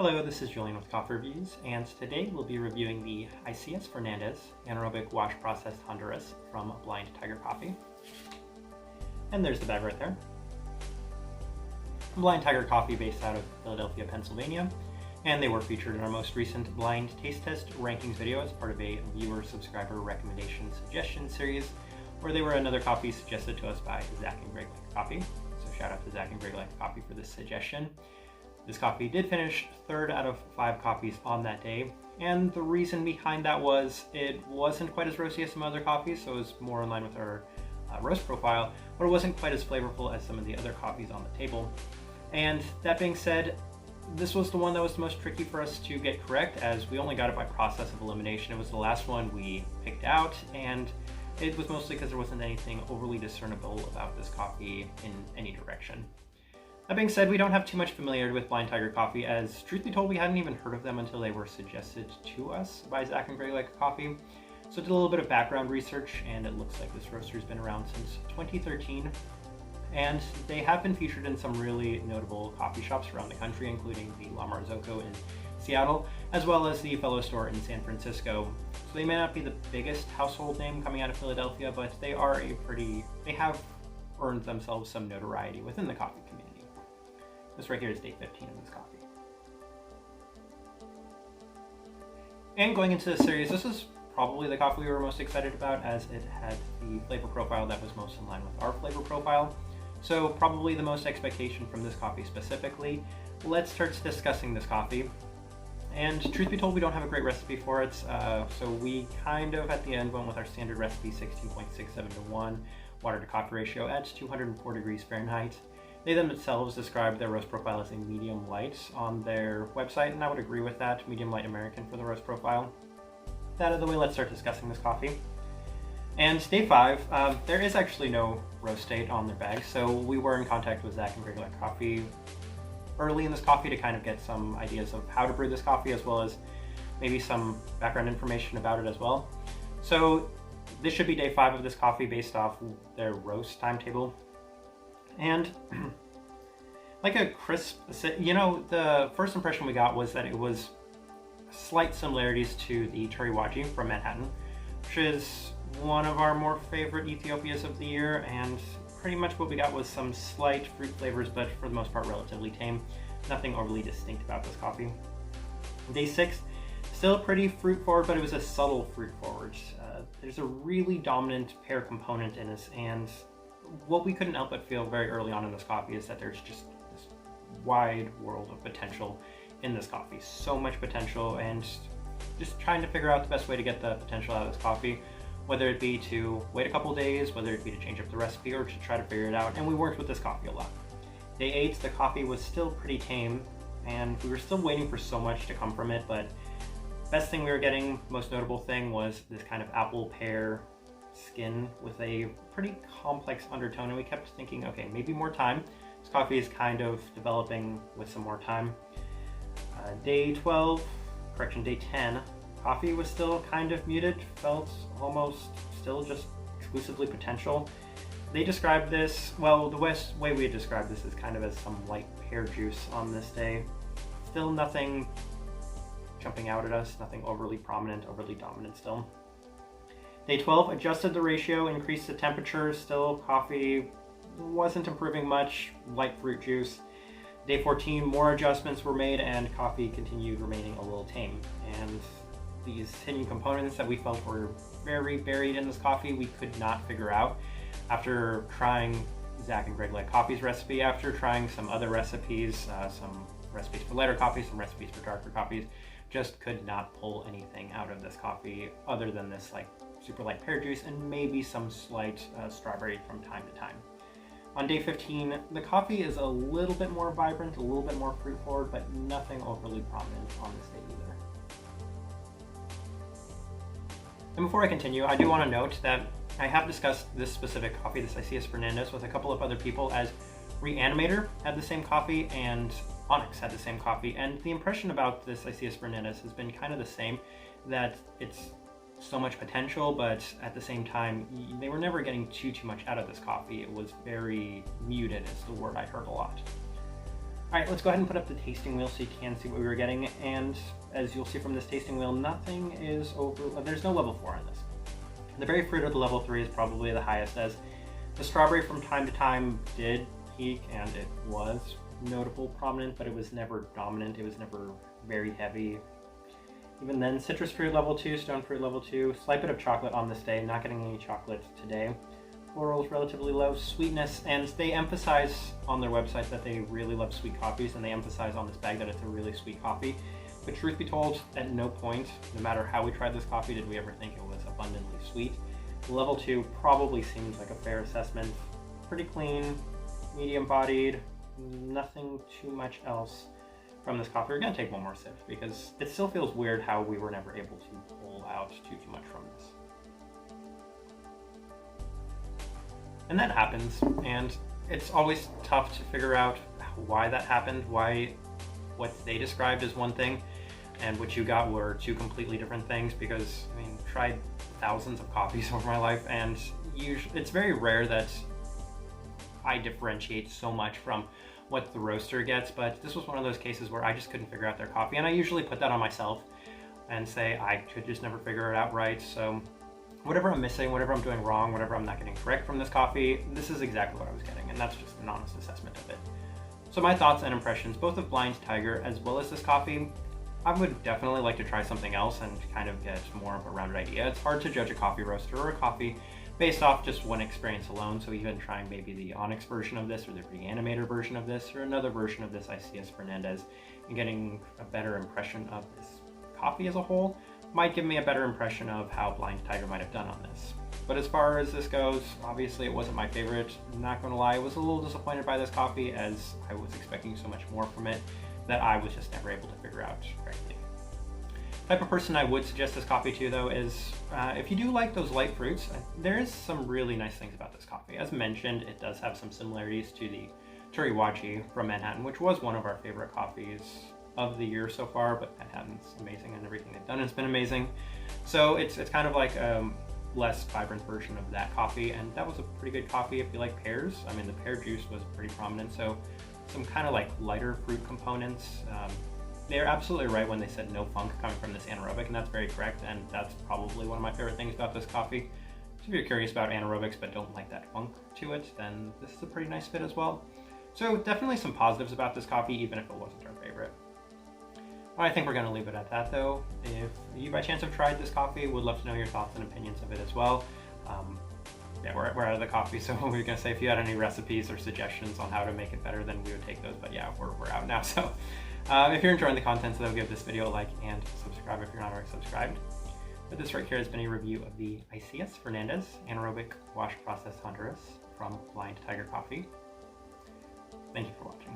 Hello, this is Julian with Coffee Reviews, and today we'll be reviewing the Isaias Fernandez Anaerobic Wash Processed Honduras from Blind Tiger Coffee. And there's the bag right there. Blind Tiger Coffee based out of Philadelphia, Pennsylvania, and they were featured in our most recent blind taste test rankings video as part of a viewer subscriber recommendation suggestion series, where they were another coffee suggested to us by Zach and Greg Like Coffee. So shout out to Zach and Greg Like Coffee for this suggestion. This coffee did finish 3rd out of 5 coffees on that day, and the reason behind that was it wasn't quite as roasty as some other coffees, so it was more in line with our roast profile, but it wasn't quite as flavorful as some of the other coffees on the table. And that being said, this was the one that was the most tricky for us to get correct, as we only got it by process of elimination. It was the last one we picked out, and it was mostly because there wasn't anything overly discernible about this coffee in any direction. That being said, we don't have too much familiarity with Blind Tiger Coffee, as truth be told, we hadn't even heard of them until they were suggested to us by Zach and Greg Like Coffee. So I did a little bit of background research, and it looks like this roaster's been around since 2013. And they have been featured in some really notable coffee shops around the country, including the La Marzocco in Seattle, as well as the Fellow Store in San Francisco. So they may not be the biggest household name coming out of Philadelphia, but they have earned themselves some notoriety within the coffee community. This right here is day 15 of this coffee. And going into this series, this is probably the coffee we were most excited about, as it had the flavor profile that was most in line with our flavor profile. So probably the most expectation from this coffee specifically. Let's start discussing this coffee. And truth be told, we don't have a great recipe for it, so we kind of at the end went with our standard recipe, 16.67 to 1 water to coffee ratio at 204 degrees Fahrenheit. They themselves describe their roast profile as a medium light on their website, and I would agree with that, medium light American for the roast profile. That out of the way, let's start discussing this coffee. And day 5, there is actually no roast date on their bag, so we were in contact with Zach and Greg Like Coffee early in this coffee to kind of get some ideas of how to brew this coffee, as well as maybe some background information about it as well. So this should be day 5 of this coffee based off their roast timetable. And like a crisp, the first impression we got was that it was slight similarities to the Turiwaji from Manhattan, which is one of our more favorite Ethiopias of the year, and pretty much what we got was some slight fruit flavors, but for the most part relatively tame. Nothing overly distinct about this coffee. Day 6, still pretty fruit forward, but it was a subtle fruit forward. There's a really dominant pear component in this, and what we couldn't help but feel very early on in this coffee is that there's just this wide world of potential in this coffee. So much potential, and just trying to figure out the best way to get the potential out of this coffee, whether it be to wait a couple days, whether it be to change up the recipe, or to try to figure it out. And we worked with this coffee a lot. Day 8, the coffee was still pretty tame, and we were still waiting for so much to come from it, but best thing we were getting, most notable thing, was this kind of apple pear skin with a pretty complex undertone, and we kept thinking, okay, maybe more time. This coffee is kind of developing with some more time. Day 10, coffee was still kind of muted, felt almost still just exclusively potential. They described this, well, the way we had described this is kind of as some light pear juice on this day. Still nothing jumping out at us, nothing overly prominent, overly dominant still. Day 12, adjusted the ratio, increased the temperature, still coffee wasn't improving much, light fruit juice. Day 14, more adjustments were made, and coffee continued remaining a little tame. And these hidden components that we felt were very buried in this coffee, we could not figure out. After trying Zach and Greg Like Coffee's recipe, after trying some other recipes, some recipes for lighter coffees, some recipes for darker coffees, just could not pull anything out of this coffee other than this like super light pear juice and maybe some slight strawberry from time to time. On day 15, the coffee is a little bit more vibrant, a little bit more fruit forward, but nothing overly prominent on this day either. And before I continue, I do want to note that I have discussed this specific coffee, this Isaias Fernandez, with a couple of other people, as Reanimator had the same coffee and Onyx had the same coffee, and the impression about this Isaias Fernandez has been kind of the same, that it's so much potential, but at the same time, they were never getting too much out of this coffee. It was very muted, is the word I heard a lot. All right, let's go ahead and put up the tasting wheel so you can see what we were getting. And as you'll see from this tasting wheel, nothing is over, there's no level 4 on this. The berry fruit of the level 3 is probably the highest, as the strawberry from time to time did peak and it was notable prominent, but it was never dominant. It was never very heavy. Even then, citrus fruit level 2, stone fruit level 2, slight bit of chocolate on this day, not getting any chocolate today. Floral is relatively low, sweetness, and they emphasize on their website that they really love sweet coffees, and they emphasize on this bag that it's a really sweet coffee. But truth be told, at no point, no matter how we tried this coffee, did we ever think it was abundantly sweet. Level 2 probably seems like a fair assessment. Pretty clean, medium bodied, nothing too much else from this coffee. We're gonna take one more sip because it still feels weird how we were never able to pull out too much from this. And that happens, and it's always tough to figure out why that happened, why what they described as one thing and what you got were two completely different things, because I mean, tried thousands of coffees over my life, and it's very rare that I differentiate so much from what the roaster gets, but this was one of those cases where I just couldn't figure out their coffee, and I usually put that on myself and say I could just never figure it out right. So whatever I'm missing, whatever I'm doing wrong, whatever I'm not getting correct from this coffee, this is exactly what I was getting, and that's just an honest assessment of it. So my thoughts and impressions, both of Blind Tiger as well as this coffee, I would definitely like to try something else and kind of get more of a rounded idea. It's hard to judge a coffee roaster or a coffee based off just one experience alone, so even trying maybe the Onyx version of this or the Reanimator version of this or another version of this Isaias Fernandez and getting a better impression of this coffee as a whole might give me a better impression of how Blind Tiger might have done on this. But as far as this goes, obviously it wasn't my favorite. I'm not gonna lie, I was a little disappointed by this coffee as I was expecting so much more from it that I was just never able to figure out correctly. The type of person I would suggest this coffee to though is, if you do like those light fruits, there is some really nice things about this coffee. As mentioned, it does have some similarities to the Turiwaji from Manhattan, which was one of our favorite coffees of the year so far, but Manhattan's amazing and everything they've done has been amazing. So it's kind of like a less vibrant version of that coffee, and that was a pretty good coffee if you like pears. I mean, the pear juice was pretty prominent, so some kind of like lighter fruit components. They're absolutely right when they said no funk coming from this anaerobic, and that's very correct, and that's probably one of my favorite things about this coffee. So if you're curious about anaerobics but don't like that funk to it, then this is a pretty nice fit as well. So definitely some positives about this coffee, even if it wasn't our favorite. Well, I think we're going to leave it at that though. If you by chance have tried this coffee, would love to know your thoughts and opinions of it as well. Yeah, we're out of the coffee, so we were going to say if you had any recipes or suggestions on how to make it better, then we would take those, but yeah, we're out now. So if you're enjoying the content, so give this video a like and subscribe if you're not already subscribed. But this right here has been a review of the Isaias Fernandez Anaerobic Wash Process Honduras from Blind Tiger Coffee. Thank you for watching.